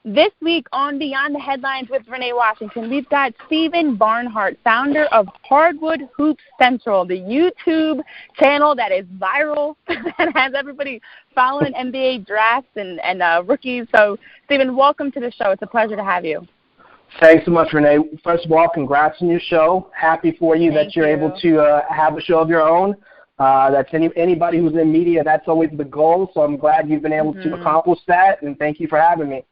This week on Beyond the Headlines with Renee Washington, we've got Stephen Barnhart, founder of Hardwood Hoops Central, the YouTube channel that is viral and has everybody following NBA drafts and rookies. So, Stephen, welcome to the show. It's a pleasure to have you. Thanks so much, Renee. First of all, congrats on your show. Happy for you that you're able to have a show of your own. That's anybody who's in media, that's always the goal. So I'm glad you've been able to accomplish that, and thank you for having me.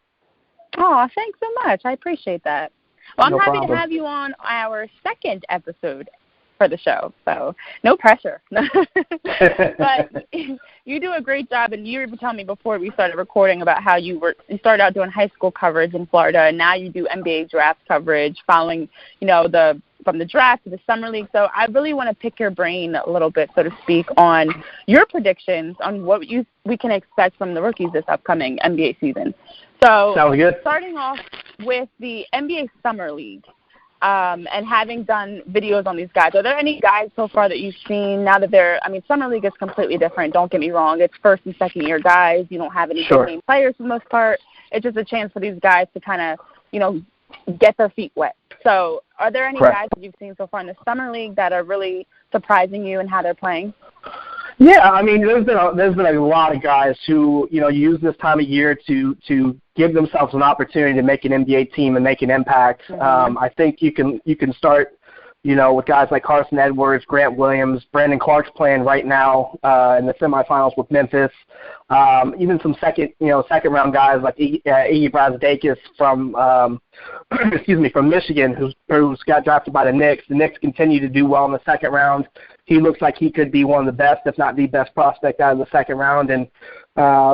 Oh, thanks so much. I appreciate that. Well, I'm happy problem. to have you on our second episode for the show, so no pressure. But you do a great job, and you were telling me before we started recording about how you started out doing high school coverage in Florida, and now you do NBA draft coverage following, from the draft to the summer league. So I really want to pick your brain a little bit, so to speak, on your predictions on what we can expect from the rookies this upcoming NBA season. So starting off with the NBA Summer League, and having done videos on these guys, are there any guys so far that you've seen now that Summer League is completely different, don't get me wrong. It's first and second year guys. You don't have any big name players for the most part. It's just a chance for these guys to kind of, get their feet wet. So are there any guys that you've seen so far in the Summer League that are really surprising you in how they're playing? Yeah, there's been a lot of guys who, use this time of year to give themselves an opportunity to make an NBA team and make an impact. I think you can start, with guys like Carson Edwards, Grant Williams, Brandon Clark's playing right now in the semifinals with Memphis. Even some second round guys like Iggy Brazdeikis from from Michigan, who's got drafted by the Knicks. The Knicks continue to do well in the second round. He looks like he could be one of the best, if not the best prospect out of the second round, and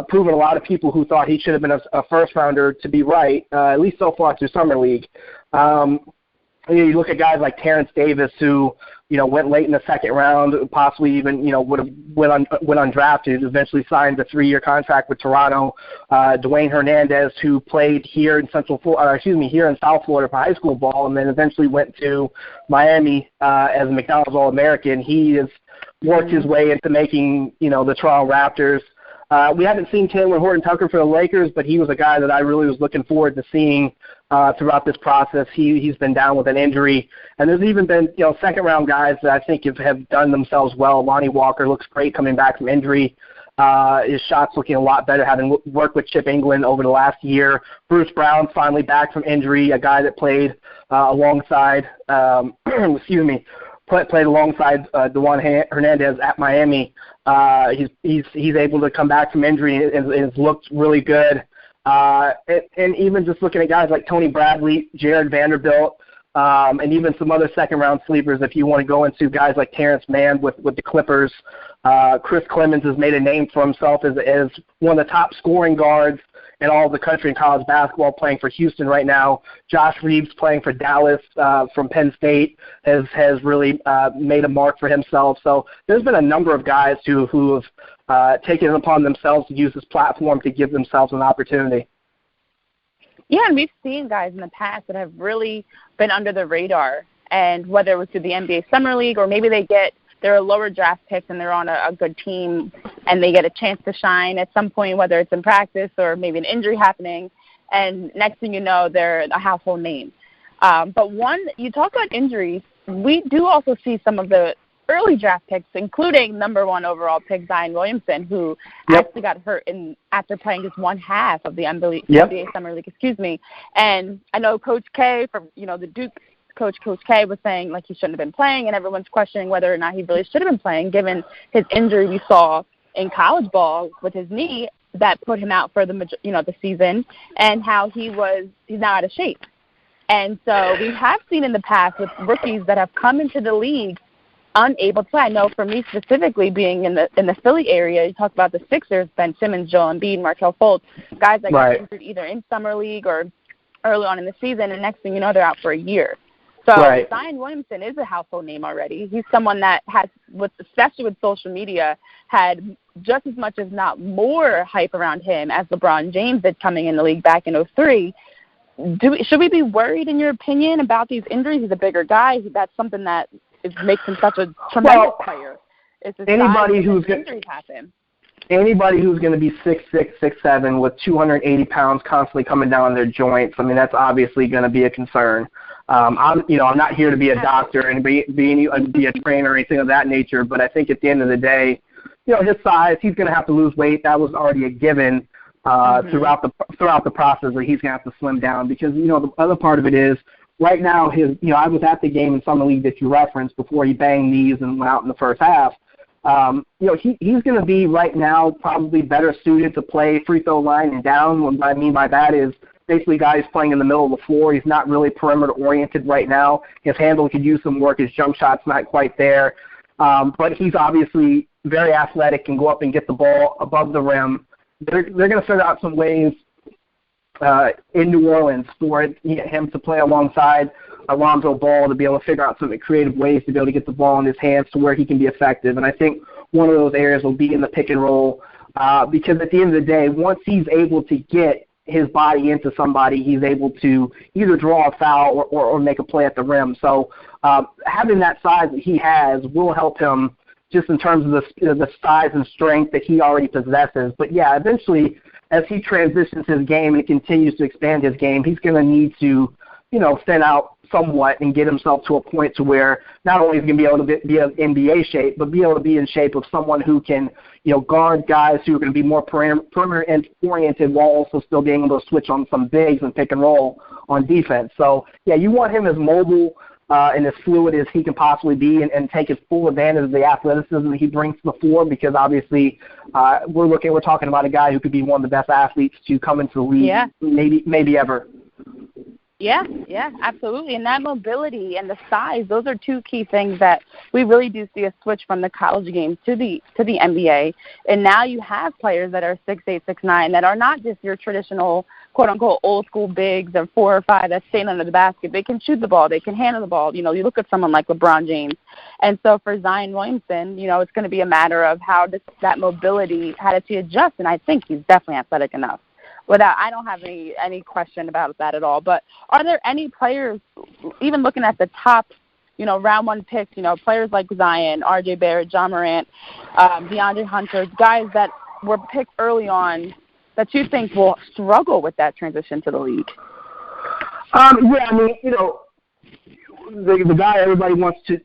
proven a lot of people who thought he should have been a first-rounder to be right, at least so far through Summer League. You look at guys like Terrence Davis, who went late in the second round, possibly even went undrafted. Eventually signed a 3-year contract with Toronto. Dwayne Hernandez, who played here in South Florida for high school ball, and then eventually went to Miami as a McDonald's All-American. He has worked his way into making the Toronto Raptors. We haven't seen Taylor Horton-Tucker for the Lakers, but he was a guy that I really was looking forward to seeing throughout this process. He's been down with an injury. And there's even been, second-round guys that I think have done themselves well. Lonnie Walker looks great coming back from injury. His shot's looking a lot better, having worked with Chip England over the last year. Bruce Brown finally back from injury, a guy that played alongside, played alongside Dwayne Hernandez at Miami. He's able to come back from injury and has looked really good. And even just looking at guys like Tony Bradley, Jared Vanderbilt, and even some other second-round sleepers, if you want to go into guys like Terrence Mann with the Clippers. Chris Clemens has made a name for himself as one of the top scoring guards in all of the country in college basketball, playing for Houston right now. Josh Reeves, playing for Dallas from Penn State, has really made a mark for himself. So there's been a number of guys who have taken it upon themselves to use this platform to give themselves an opportunity. Yeah, and we've seen guys in the past that have really been under the radar, and whether it was through the NBA Summer League or maybe they're a lower draft pick and they're on a good team and they get a chance to shine at some point, whether it's in practice or maybe an injury happening, and next thing you know, they're a household name. But you talk about injuries, we do also see some of the early draft picks, including number 1 overall pick Zion Williamson, who actually got hurt after playing just one half of the NBA Summer League, And I know Coach K from the Duke coach, Coach K, was saying like he shouldn't have been playing, and everyone's questioning whether or not he really should have been playing given his injury we saw in college ball with his knee that put him out for the season, and how he's now out of shape. And so we have seen in the past with rookies that have come into the league unable to play. I know for me specifically, being in the Philly area, you talk about the Sixers, Ben Simmons, Joel Embiid, Markelle Fultz, guys that got injured either in summer league or early on in the season, and next thing you know, they're out for a year. So Zion Williamson is a household name already. He's someone that has, especially with social media, had just as much, if not more, hype around him as LeBron James did coming in the league back in 2003. Should we be worried, in your opinion, about these injuries? He's a bigger guy. That's something that makes him such a tremendous player. It's anybody who's injuries happen. anybody who's going to be 6'6", 6'7", with 280 pounds constantly coming down their joints, I mean, that's obviously going to be a concern. I'm not here to be a doctor and be a trainer or anything of that nature, but I think at the end of the day, his size, he's going to have to lose weight. That was already a given throughout the process that he's going to have to slim down because, the other part of it is right now I was at the game in Summer League that you referenced before he banged knees and went out in the first half. He's going to be right now probably better suited to play free throw line and down. What I mean by that is basically guys playing in the middle of the floor. He's not really perimeter oriented right now. His handle could use some work. His jump shot's not quite there. But he's obviously very athletic and go up and get the ball above the rim. They're going to figure out some ways in New Orleans for him to play alongside Alonzo Ball to be able to figure out some creative ways to be able to get the ball in his hands to where he can be effective. And I think one of those areas will be in the pick and roll because at the end of the day, once he's able to get his body into somebody, he's able to either draw a foul or make a play at the rim. So having that size that he has will help him just in terms of the size and strength that he already possesses. But, yeah, eventually as he transitions his game and continues to expand his game, he's going to need to, thin out somewhat and get himself to a point to where not only is he going to be able to be in NBA shape, but be able to be in shape of someone who can, guard guys who are going to be more perimeter-oriented while also still being able to switch on some bigs and pick and roll on defense. So, yeah, you want him as mobile and as fluid as he can possibly be and take his full advantage of the athleticism that he brings to the floor because obviously we're talking about a guy who could be one of the best athletes to come into the league maybe ever. Yeah, absolutely. And that mobility and the size, those are two key things that we really do see a switch from the college game to the NBA. And now you have players that are 6'8", 6'9", that are not just your traditional, quote-unquote, old-school bigs or 4 or 5 that stand under the basket. They can shoot the ball. They can handle the ball. You look at someone like LeBron James. And so for Zion Williamson, it's going to be a matter of how that mobility, how does he adjust? And I think he's definitely athletic enough. I don't have any question about that at all. But are there any players, even looking at the top, round one picks, players like Zion, R.J. Barrett, John Morant, DeAndre Hunter, guys that were picked early on that you think will struggle with that transition to the league? The guy everybody wants to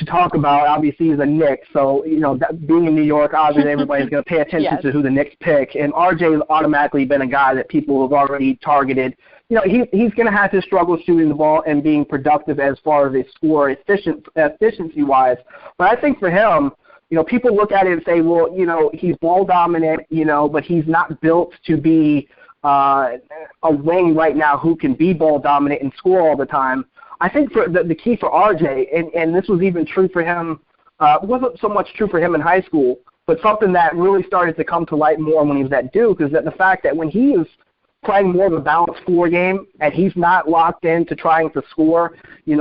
talk about obviously is a Knick. So, being in New York, obviously everybody's going to pay attention to who the Knicks pick. And RJ has automatically been a guy that people have already targeted. He's going to have to struggle shooting the ball and being productive as far as a score efficiency-wise. But I think for him, people look at it and say, well, he's ball dominant, but he's not built to be a wing right now who can be ball dominant and score all the time. I think for the key for RJ, and this was even true for him, wasn't so much true for him in high school, but something that really started to come to light more when he was at Duke is that the fact that when he is playing more of a balanced floor game and he's not locked into trying to score,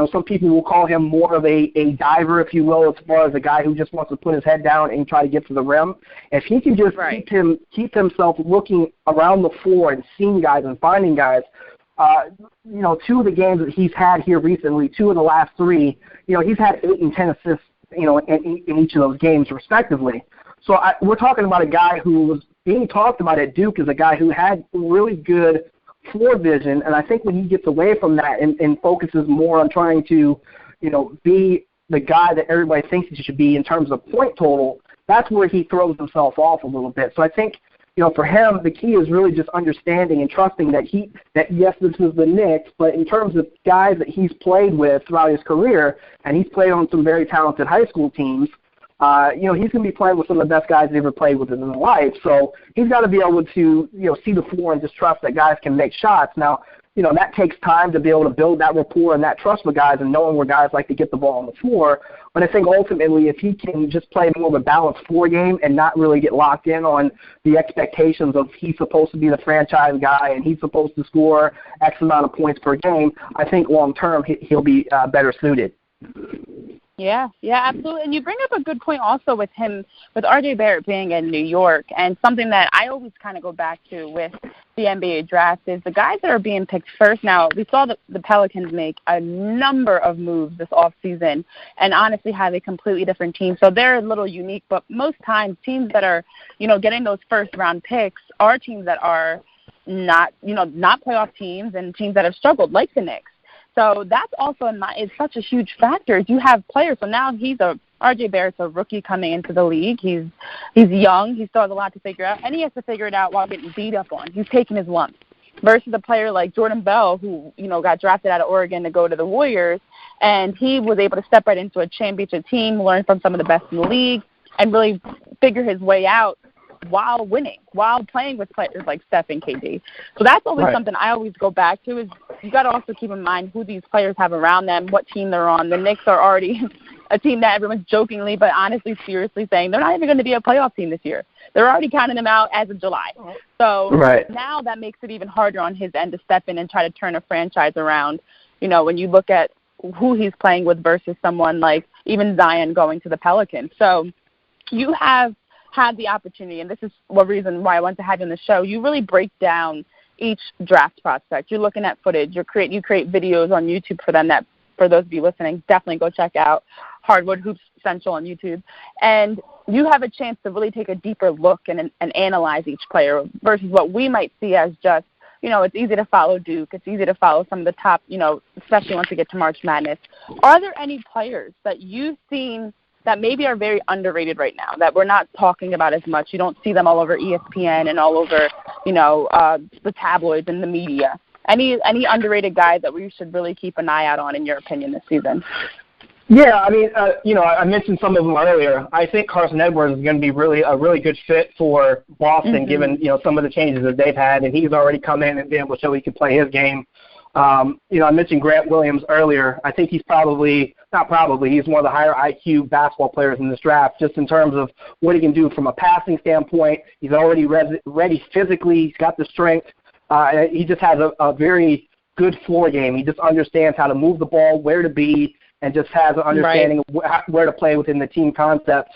some people will call him more of a diver, if you will, as far as a guy who just wants to put his head down and try to get to the rim. If he can just keep himself looking around the floor and seeing guys and finding guys, 2 of the games that he's had here recently, 2 of the last 3, he's had 8 and 10 assists, in each of those games respectively. So we're talking about a guy who was being talked about at Duke as a guy who had really good floor vision, and I think when he gets away from that and focuses more on trying to, be the guy that everybody thinks he should be in terms of point total, that's where he throws himself off a little bit. So I think, for him, the key is really just understanding and trusting that yes, this is the Knicks, but in terms of guys that he's played with throughout his career, and he's played on some very talented high school teams, he's going to be playing with some of the best guys he's ever played with in his life. So he's got to be able to, see the floor and just trust that guys can make shots. Now, that takes time to be able to build that rapport and that trust with guys and knowing where guys like to get the ball on the floor. But I think ultimately if he can just play more of a balanced floor game and not really get locked in on the expectations of he's supposed to be the franchise guy and he's supposed to score X amount of points per game, I think long term he'll be better suited. Yeah, absolutely. And you bring up a good point also with R.J. Barrett being in New York, and something that I always kind of go back to with the NBA draft is the guys that are being picked first. Now, we saw the Pelicans make a number of moves this offseason and honestly have a completely different team. So they're a little unique, but most times teams that are, getting those first-round picks are teams that are not playoff teams and teams that have struggled, like the Knicks. So that's also is such a huge factor. You have players. So now R.J. Barrett's a rookie coming into the league. He's young. He still has a lot to figure out, and he has to figure it out while getting beat up on. He's taking his lumps. Versus a player like Jordan Bell, who got drafted out of Oregon to go to the Warriors, and he was able to step right into a championship team, learn from some of the best in the league, and really figure his way out while winning, while playing with players like Steph and KD. So that's always something I always go back to is you got to also keep in mind who these players have around them, what team they're on. The Knicks are already a team that everyone's jokingly but honestly seriously saying they're not even going to be a playoff team this year. They're already counting them out as of July. So now that makes it even harder on his end to step in and try to turn a franchise around, when you look at who he's playing with versus someone like even Zion going to the Pelicans. So you have had the opportunity, and this is one reason why I wanted to have you on the show, you really break down each draft prospect. You're looking at footage. You create videos on YouTube for them that, for those of you listening, definitely go check out Hardwood Hoops Central on YouTube. And you have a chance to really take a deeper look and analyze each player versus what we might see as just, it's easy to follow Duke. It's easy to follow some of the top, especially once we get to March Madness. Are there any players that you've seen that maybe are very underrated right now, that we're not talking about as much? You don't see them all over ESPN and all over, the tabloids and the media. Any underrated guys that we should really keep an eye out on, in your opinion, this season? Yeah, I mean, I mentioned some of them earlier. I think Carson Edwards is going to be a really good fit for Boston, given, some of the changes that they've had, and he's already come in and been able to show he can play his game. I mentioned Grant Williams earlier. I think he's he's one of the higher IQ basketball players in this draft, just in terms of what he can do from a passing standpoint. He's already ready physically. He's got the strength. He just has a very good floor game. He just understands how to move the ball, where to be, and just has an understanding of where to play within the team concept.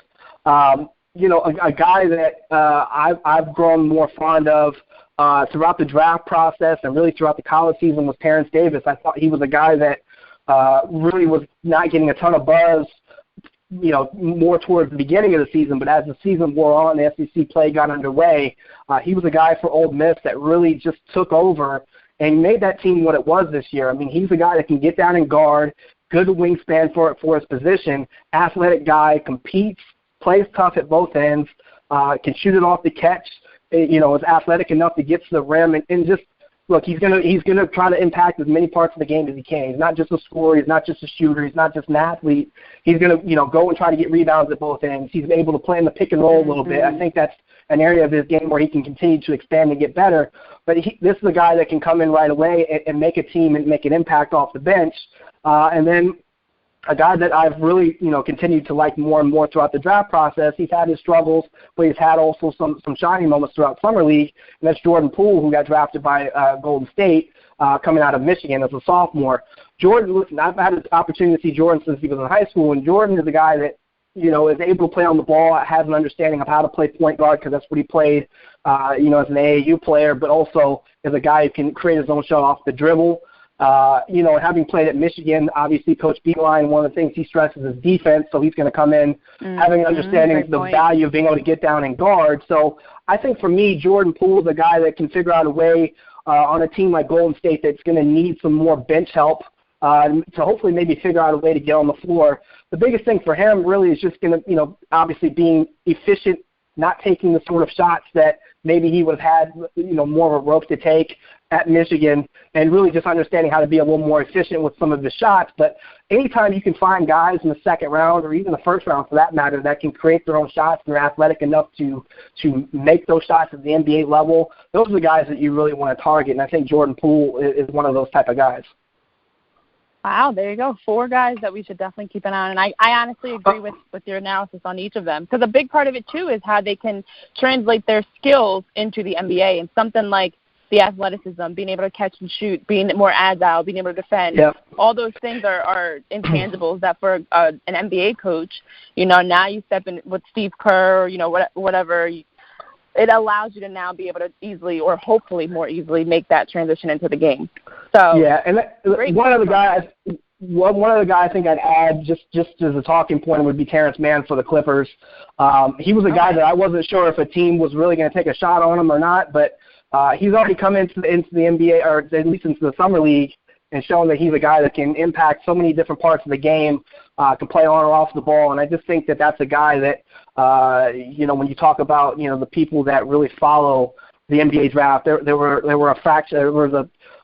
A guy that I've grown more fond of throughout the draft process and really throughout the college season was Terrence Davis. I thought he was a guy that really was not getting a ton of buzz, more towards the beginning of the season. But as the season wore on, the SEC play got underway, he was a guy for Ole Miss that really just took over and made that team what it was this year. I mean, he's a guy that can get down and guard, good wingspan for his position, athletic guy, competes, plays tough at both ends, can shoot it off the catch, is athletic enough to get to the rim, and just look, he's gonna try to impact as many parts of the game as he can. He's not just a scorer, he's not just a shooter, he's not just an athlete. He's gonna go and try to get rebounds at both ends. He's able to play in the pick and roll a little bit. I think that's an area of his game where he can continue to expand and get better. But this is a guy that can come in right away and make a team and make an impact off the bench. And then a guy that I've really, continued to like more and more throughout the draft process. He's had his struggles, but he's had also some shining moments throughout Summer League, and that's Jordan Poole, who got drafted by Golden State, coming out of Michigan as a sophomore. Jordan, listen, I've had the opportunity to see Jordan since he was in high school, and Jordan is a guy that, is able to play on the ball, has an understanding of how to play point guard because that's what he played, as an AAU player, but also is a guy who can create his own shot off the dribble. Having played at Michigan, obviously Coach Beeline, one of the things he stresses is defense, so he's going to come in having an understanding of the value of being able to get down and guard. So I think for me, Jordan Poole is a guy that can figure out a way on a team like Golden State that's going to need some more bench help to hopefully maybe figure out a way to get on the floor. The biggest thing for him really is just going to, obviously being efficient, not taking the sort of shots that maybe he would have had, more of a rope to take at Michigan, and really just understanding how to be a little more efficient with some of the shots. But anytime you can find guys in the second round or even the first round for that matter that can create their own shots and are athletic enough to make those shots at the NBA level, those are the guys that you really want to target. And I think Jordan Poole is one of those type of guys. Wow, there you go. 4 guys that we should definitely keep an eye on. And I honestly agree with your analysis on each of them, because a big part of it, too, is how they can translate their skills into the NBA. And something like the athleticism, being able to catch and shoot, being more agile, being able to defend. Yep. All those things are intangibles that for an NBA coach, now you step in with Steve Kerr, whatever. It allows you to now be able to easily, or hopefully more easily, make that transition into the game. So yeah, and one other guy I think I'd add just as a talking point would be Terrence Mann for the Clippers. He was a guy that I wasn't sure if a team was really going to take a shot on him or not, but he's already come into the NBA, or at least into the summer league, and shown that he's a guy that can impact so many different parts of the game, can play on or off the ball, and I just think that that's a guy that when you talk about the people that really follow the NBA draft, there were a faction. There was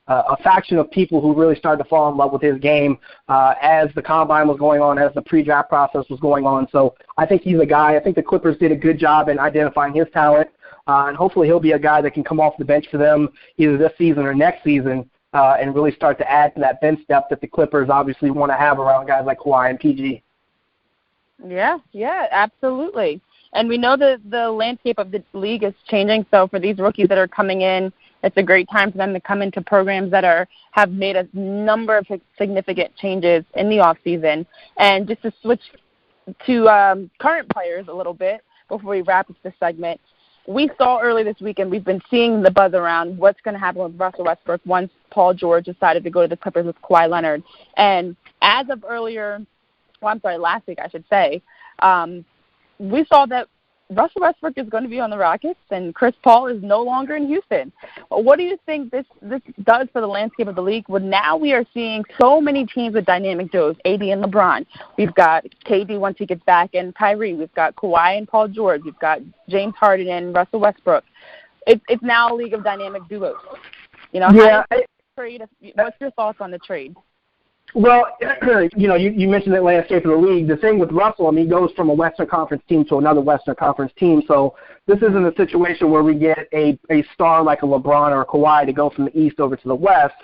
a faction of people who really started to fall in love with his game as the combine was going on, as the pre-draft process was going on. So I think he's a guy. I think the Clippers did a good job in identifying his talent, and hopefully he'll be a guy that can come off the bench for them either this season or next season and really start to add to that bench depth that the Clippers obviously want to have around guys like Kawhi and PG. Yeah, absolutely. And we know that the landscape of the league is changing, so for these rookies that are coming in, it's a great time for them to come into programs that have made a number of significant changes in the off season. And just to switch to current players a little bit before we wrap up this segment, we saw early this weekend, we've been seeing the buzz around what's going to happen with Russell Westbrook once Paul George decided to go to the Clippers with Kawhi Leonard. And as of last week, I should say, we saw that Russell Westbrook is going to be on the Rockets and Chris Paul is no longer in Houston. What do you think this does for the landscape of the league? Well, now we are seeing so many teams with dynamic duos, AD and LeBron. We've got KD once he gets back and Kyrie. We've got Kawhi and Paul George. We've got James Harden and Russell Westbrook. It's now a league of dynamic duos. What's your thoughts on the trade? Well, you mentioned the landscape of the league. The thing with Russell, he goes from a Western Conference team to another Western Conference team. So this isn't a situation where we get a star like a LeBron or a Kawhi to go from the East over to the West.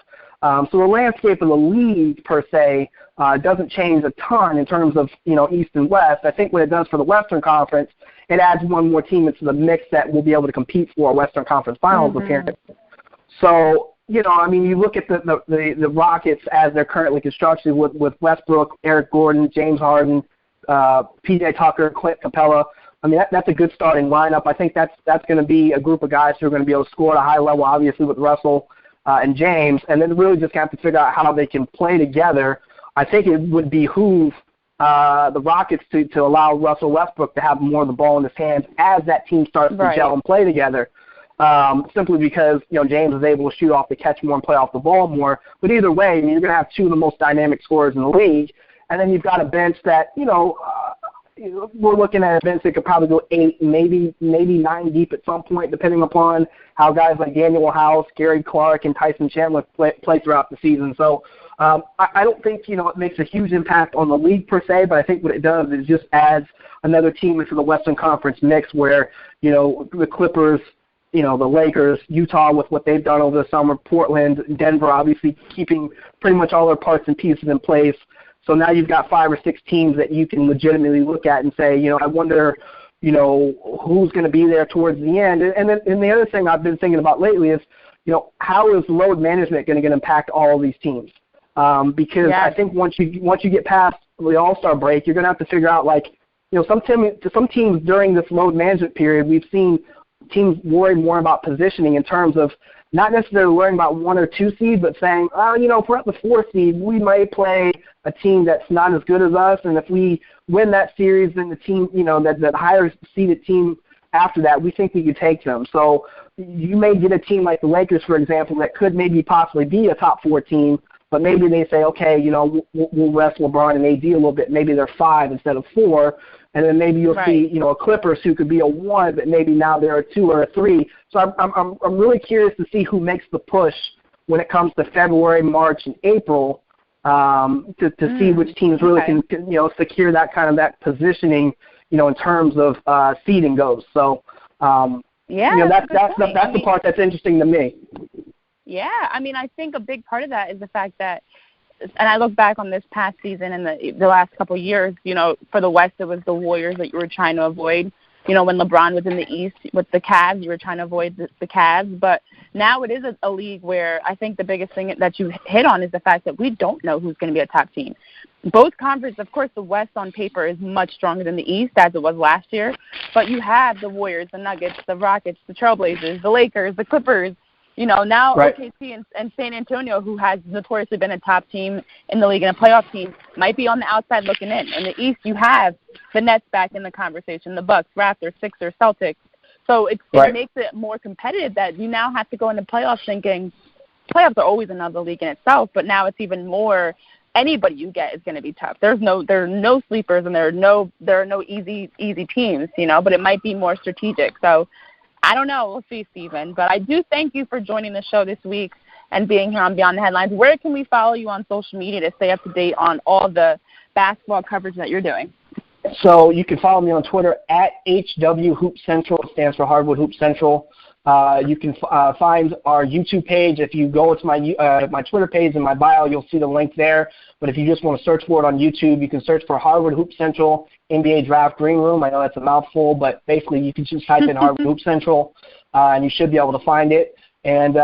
So the landscape of the league, per se, doesn't change a ton in terms of, East and West. I think what it does for the Western Conference, it adds one more team into the mix that will be able to compete for a Western Conference Finals appearance. So, you look at the Rockets as they're currently constructed with Westbrook, Eric Gordon, James Harden, P.J. Tucker, Clint Capella. That's a good starting lineup. I think that's going to be a group of guys who are going to be able to score at a high level, obviously, with Russell and James, and then really just have to figure out how they can play together. I think it would behoove the Rockets to allow Russell Westbrook to have more of the ball in his hands as that team starts to gel and play together. Simply because, James is able to shoot off the catch more and play off the ball more. But either way, you're going to have two of the most dynamic scorers in the league. And then you've got a bench that, we're looking at a bench that could probably go 8, maybe 9 deep at some point, depending upon how guys like Daniel House, Gary Clark, and Tyson Chandler play throughout the season. So I don't think, it makes a huge impact on the league per se, but I think what it does is just adds another team into the Western Conference mix where, the Clippers, the Lakers, Utah with what they've done over the summer, Portland, Denver obviously keeping pretty much all their parts and pieces in place. So now you've got 5 or 6 teams that you can legitimately look at and say, I wonder, who's going to be there towards the end. And the other thing I've been thinking about lately is, how is load management going to impact all of these teams? Because I think once you get past the All-Star break, you're going to have to figure out, some teams during this load management period, we've seen teams worry more about positioning in terms of not necessarily worrying about 1 or 2 seeds, but saying, if we're at the 4th seed, we might play a team that's not as good as us, and if we win that series, then the team, that higher seeded team after that, we think we could take them. So you may get a team like the Lakers, for example, that could maybe possibly be a top 4 team, but maybe they say, okay, we'll rest LeBron and AD a little bit. Maybe they're 5 instead of 4. And then maybe you'll see, a Clippers who could be a 1, but maybe now they're a 2 or a 3. So I'm really curious to see who makes the push when it comes to February, March, and April to see which teams really can secure that kind of that positioning, in terms of seeding goes. So that's the part that's interesting to me. Yeah, I think a big part of that is the fact that, and I look back on this past season and the last couple of years, for the West, it was the Warriors that you were trying to avoid. when LeBron was in the East with the Cavs, you were trying to avoid the Cavs. But now it is a league where I think the biggest thing that you hit on is the fact that we don't know who's going to be a top team. Both conferences, of course, the West on paper is much stronger than the East, as it was last year. But you have the Warriors, the Nuggets, the Rockets, the Trailblazers, the Lakers, the Clippers. Now right. OKC and San Antonio, who has notoriously been a top team in the league and a playoff team, might be on the outside looking in. In the East, you have the Nets back in the conversation, the Bucks, Raptors, Sixers, Celtics. So it makes it more competitive that you now have to go into playoffs thinking playoffs are always another league in itself, but now it's even more. Anybody you get is going to be tough. There are no sleepers and there are no easy teams, but it might be more strategic. So I don't know. We'll see, Stephen. But I do thank you for joining the show this week and being here on Beyond the Headlines. Where can we follow you on social media to stay up to date on all the basketball coverage that you're doing? So you can follow me on Twitter at HW Hoop Central. It stands for Hardwood Hoop Central. You can find our YouTube page. If you go to my Twitter page in my bio, you'll see the link there. But if you just want to search for it on YouTube, you can search for Hardwood Hoop Central NBA Draft Green Room. I know that's a mouthful, but basically you can just type in Hardwood Hoop Central, and you should be able to find it. And,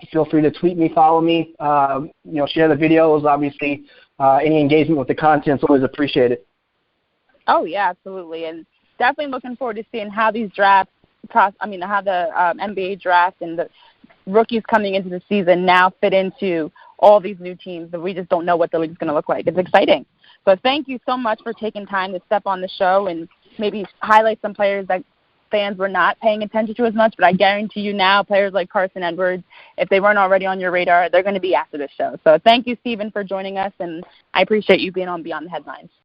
feel free to tweet me, follow me, share the videos. Obviously, any engagement with the content is always appreciated. Oh, yeah, absolutely. And definitely looking forward to seeing how these drafts, how the NBA draft and the rookies coming into the season now fit into all these new teams that we just don't know what the league's going to look like. It's exciting. So thank you so much for taking time to step on the show and maybe highlight some players that fans were not paying attention to as much. But I guarantee you now, players like Carson Edwards, if they weren't already on your radar, they're going to be after this show. So thank you, Stephen, for joining us, and I appreciate you being on Beyond the Headlines.